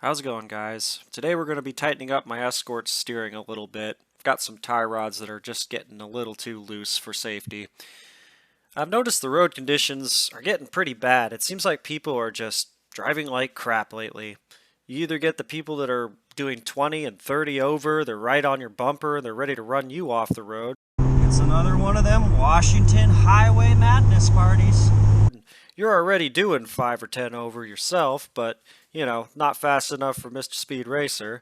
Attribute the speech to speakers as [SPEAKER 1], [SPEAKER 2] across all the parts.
[SPEAKER 1] How's it going, guys? Today we're going to be tightening up my Escort's steering a little bit. I've got some tie rods that are just getting a little too loose for safety. I've noticed the road conditions are getting pretty bad. It seems like people are just driving like crap lately. You either get the people that are doing 20 and 30 over, they're right on your bumper, and they're ready to run you off the road.
[SPEAKER 2] It's another one of them Washington highway madness parties.
[SPEAKER 1] You're already doing 5 or 10 over yourself, but, you know, not fast enough for Mr. Speed Racer.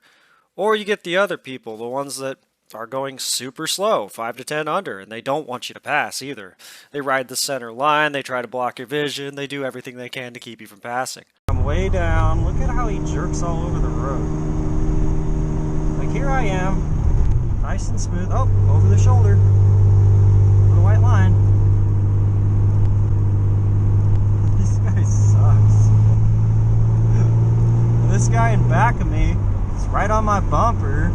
[SPEAKER 1] Or you get the other people, the ones that are going super slow, 5 to 10 under, and they don't want you to pass either. They ride the center line, they try to block your vision, they do everything they can to keep you from passing.
[SPEAKER 2] I'm way down. Look at how he jerks all over the road. Like, here I am, nice and smooth. Oh, over the shoulder. For the white line. This guy sucks. This guy in back of me is right on my bumper,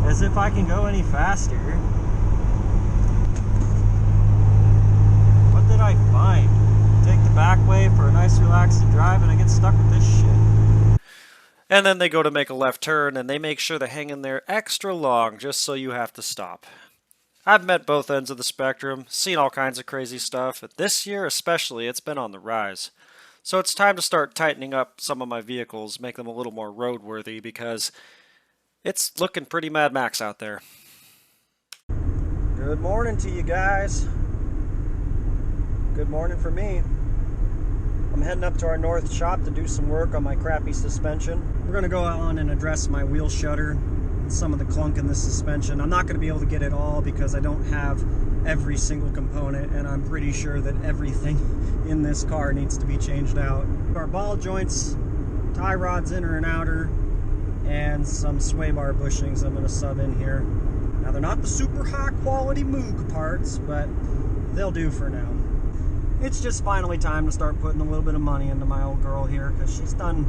[SPEAKER 2] as if I can go any faster. What did I find? Take the back way for a nice relaxing drive and I get stuck with this shit.
[SPEAKER 1] And then they go to make a left turn and they make sure to hang in there extra long just so you have to stop. I've met both ends of the spectrum, seen all kinds of crazy stuff, but this year especially it's been on the rise. So it's time to start tightening up some of my vehicles, make them a little more roadworthy because it's looking pretty Mad Max out there.
[SPEAKER 2] Good morning to you guys. Good morning for me. I'm heading up to our north shop to do some work on my crappy suspension. We're going to go on and address my wheel shutter and some of the clunk in the suspension. I'm not going to be able to get it all because I don't have every single component, and I'm pretty sure that everything in this car needs to be changed out. Our ball joints, tie rods inner and outer, and some sway bar bushings I'm going to sub in here. Now they're not the super high quality Moog parts, but they'll do for now. It's just finally time to start putting a little bit of money into my old girl here, because she's done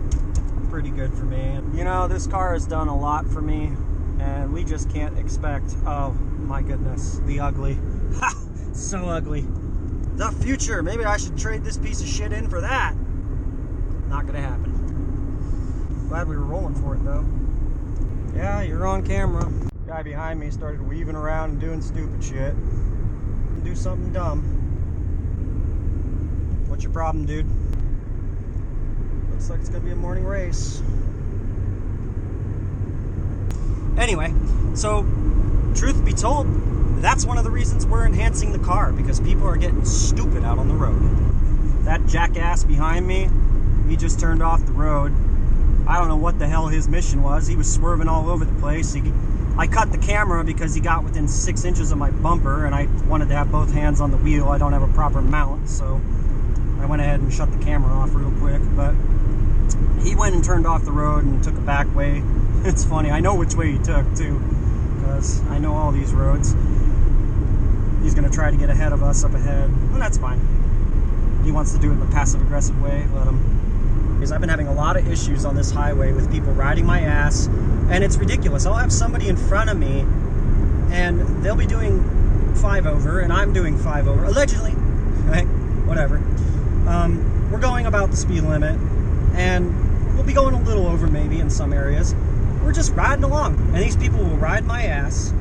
[SPEAKER 2] pretty good for me. And, you know, this car has done a lot for me, and we just can't expect, oh my goodness, the ugly. Ha! So ugly. The future. Maybe I should trade this piece of shit in for that. Not gonna happen. Glad we were rolling for it though. Yeah, you're on camera. The guy behind me started weaving around and doing stupid shit. Do something dumb. What's your problem, dude? Looks like it's gonna be a morning race. Anyway, so truth be told, that's one of the reasons we're enhancing the car, because people are getting stupid out on the road. That jackass behind me, he just turned off the road. I don't know what the hell his mission was. He was swerving all over the place. I cut the camera because he got within 6 inches of my bumper, and I wanted to have both hands on the wheel. I don't have a proper mount, so I went ahead and shut the camera off real quick. But he went and turned off the road and took a back way. It's funny, I know which way he took too, because I know all these roads. He's gonna try to get ahead of us up ahead, and that's fine. He wants to do it in a passive-aggressive way, let him. Because I've been having a lot of issues on this highway with people riding my ass, and it's ridiculous. I'll have somebody in front of me, and they'll be doing 5 over, and I'm doing 5 over, allegedly, right? Whatever. We're going about the speed limit, and we'll be going a little over maybe in some areas. We're just riding along, and these people will ride my ass.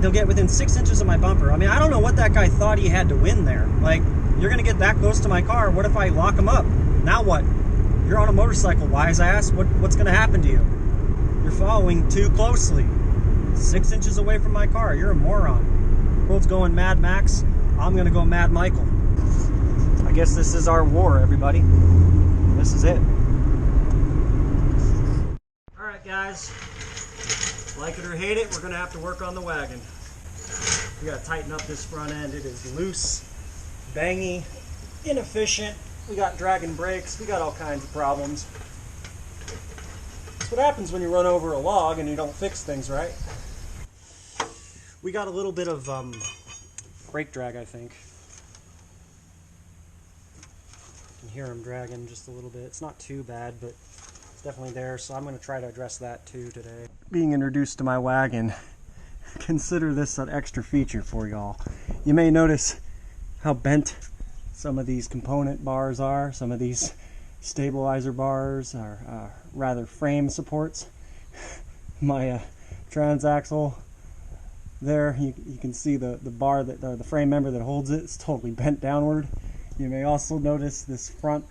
[SPEAKER 2] They'll get within 6 inches of my bumper. I mean, I don't know what that guy thought he had to win there. Like, you're gonna get that close to my car, what if I lock him up? Now what? You're on a motorcycle, wise ass. What's gonna happen to you? You're following too closely. 6 inches away from my car, you're a moron. The world's going Mad Max, I'm gonna go Mad Michael. I guess this is our war, everybody. This is it. Alright guys, like it or hate it, we're gonna have to work on the wagon. We gotta tighten up this front end. It is loose, bangy, inefficient. We got dragging brakes. We got all kinds of problems. That's what happens when you run over a log and you don't fix things right. We got a little bit of brake drag, I think. You can hear him dragging just a little bit. It's not too bad, but it's definitely there, so I'm going to try to address that too today. Being introduced to my wagon, consider this an extra feature for y'all. You may notice how bent some of these component bars are, some of these stabilizer bars, or rather frame supports. My transaxle there, you can see the bar that, or the frame member that holds it is totally bent downward. You may also notice this front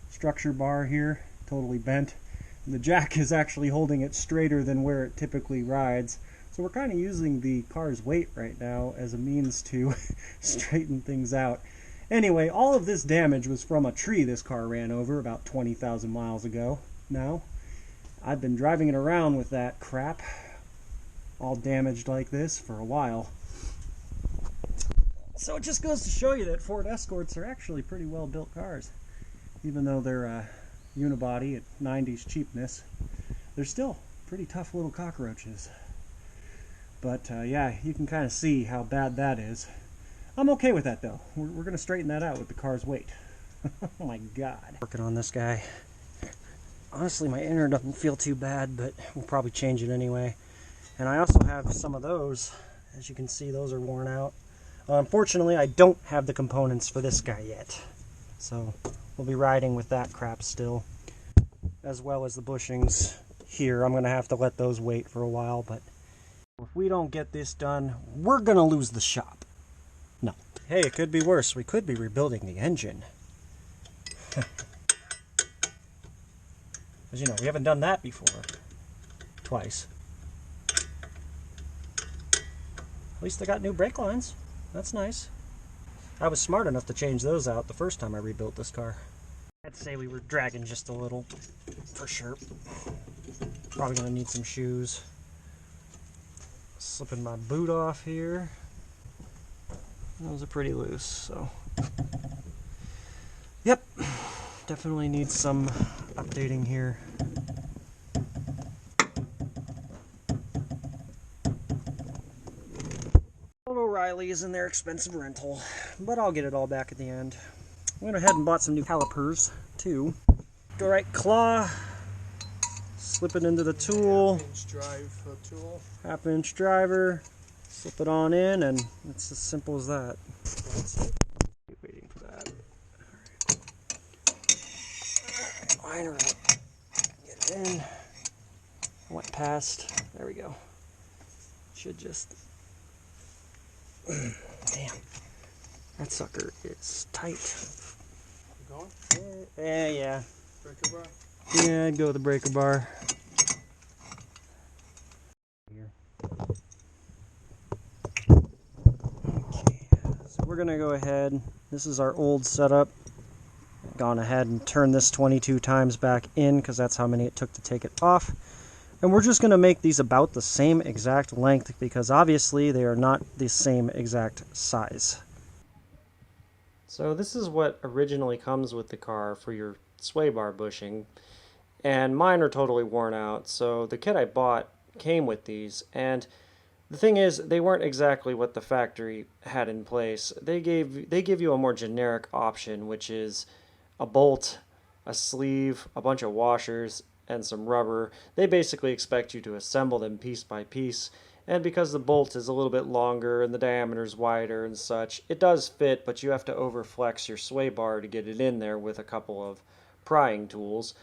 [SPEAKER 2] structure bar here, totally bent. And the jack is actually holding it straighter than where it typically rides. So we're kind of using the car's weight right now as a means to straighten things out. Anyway, all of this damage was from a tree this car ran over about 20,000 miles ago now. I've been driving it around with that crap, all damaged like this, for a while. So it just goes to show you that Ford Escorts are actually pretty well built cars. Even though they're unibody at 90s cheapness, they're still pretty tough little cockroaches. But yeah, you can kind of see how bad that is. I'm okay with that though. We're going to straighten that out with the car's weight. Oh my god. Working on this guy. Honestly, my inner doesn't feel too bad, but we'll probably change it anyway. And I also have some of those. As you can see, those are worn out. Unfortunately, I don't have the components for this guy yet. So we'll be riding with that crap still. As well as the bushings here. I'm going to have to let those wait for a while, but if we don't get this done, we're going to lose the shop. No. Hey, it could be worse. We could be rebuilding the engine. Because, you know, we haven't done that before. Twice. At least I got new brake lines. That's nice. I was smart enough to change those out the first time I rebuilt this car. I'd say we were dragging just a little, for sure. Probably going to need some shoes. Slipping my boot off here. Those are pretty loose, so. Yep. Definitely needs some updating here. Old O'Reilly's and their expensive rental, but I'll get it all back at the end. I went ahead and bought some new calipers too. Go right claw, slip it into the tool.
[SPEAKER 3] Half-inch drive tool.
[SPEAKER 2] Half-inch driver, slip it on in, and it's as simple as that. Keep waiting for that. Line her up. Get it in. Went past. There we go. Should just. Damn. That sucker is tight.
[SPEAKER 3] You going?
[SPEAKER 2] Yeah.
[SPEAKER 3] Breaker bar?
[SPEAKER 2] Yeah, I'd go with the breaker bar. Here. Okay, so we're gonna go ahead. This is our old setup. Gone ahead and turned this 22 times back in because that's how many it took to take it off. And we're just gonna make these about the same exact length because obviously they are not the same exact size. So this is what originally comes with the car for your sway bar bushing, and mine are totally worn out. So the kit I bought came with these, and the thing is, they weren't exactly what the factory had in place. They give you a more generic option, which is a bolt, a sleeve, a bunch of washers, and some rubber. They basically expect you to assemble them piece by piece. And because the bolt is a little bit longer and the diameter is wider and such, it does fit, but you have to overflex your sway bar to get it in there with a couple of prying tools.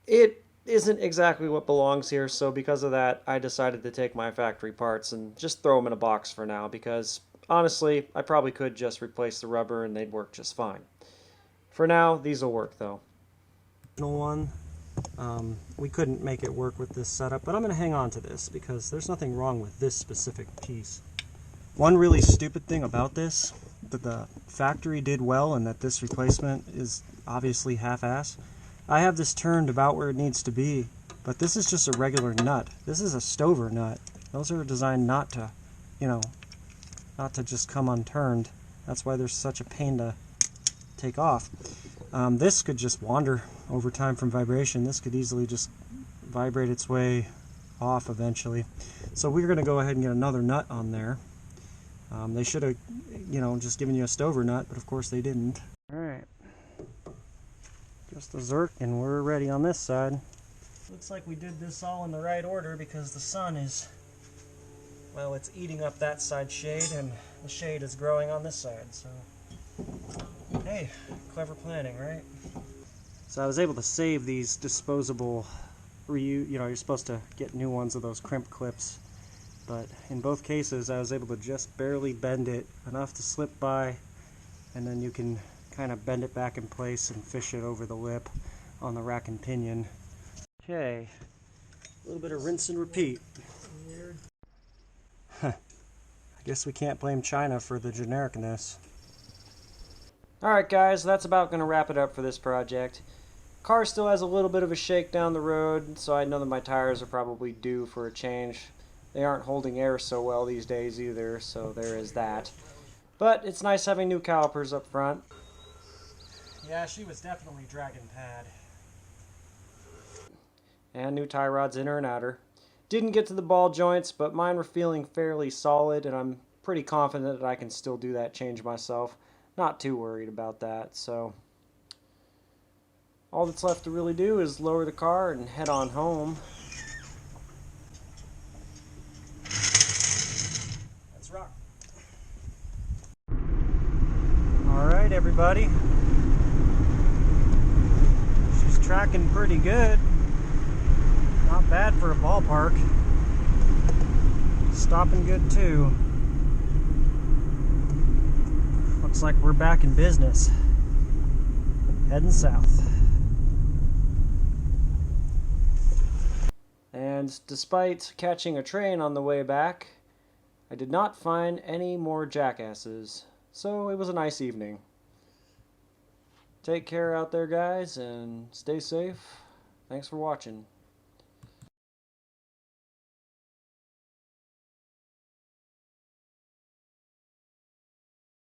[SPEAKER 2] It isn't exactly what belongs here, so because of that, I decided to take my factory parts and just throw them in a box for now, because honestly, I probably could just replace the rubber and they'd work just fine. For now, these will work though. One. We couldn't make it work with this setup, but I'm going to hang on to this because there's nothing wrong with this specific piece. One really stupid thing about this that the factory did well and that this replacement is obviously half-ass. I have this turned about where it needs to be, but this is just a regular nut. This is a stover nut. Those are designed not to, you know, not to just come unturned. That's why they're such a pain to take off. This could just wander over time from vibration. This could easily just vibrate its way off eventually. So we're going to go ahead and get another nut on there. They should have, you know, just given you a stover nut, but of course they didn't. Alright. Just a zerk and we're ready on this side. Looks like we did this all in the right order because the sun is, well, it's eating up that side shade and the shade is growing on this side, so hey, clever planning, right? So I was able to save these disposable, you're supposed to get new ones of those crimp clips, but in both cases I was able to just barely bend it enough to slip by, and then you can kind of bend it back in place and fish it over the lip on the rack and pinion. Okay, a little bit of rinse and repeat. I guess we can't blame China for the genericness. Alright guys, that's about going to wrap it up for this project. Car still has a little bit of a shake down the road, so I know that my tires are probably due for a change. They aren't holding air so well these days either, so there is that. But it's nice having new calipers up front. Yeah, she was definitely dragging pad. And new tie rods inner and outer. Didn't get to the ball joints, but mine were feeling fairly solid, and I'm pretty confident that I can still do that change myself. Not too worried about that, so all that's left to really do is lower the car and head on home. Let's rock. Alright everybody. She's tracking pretty good. Not bad for a ballpark. Stopping good too. Looks like we're back in business. Heading south. And despite catching a train on the way back, I did not find any more jackasses. So it was a nice evening. Take care out there, guys, and stay safe. Thanks for watching.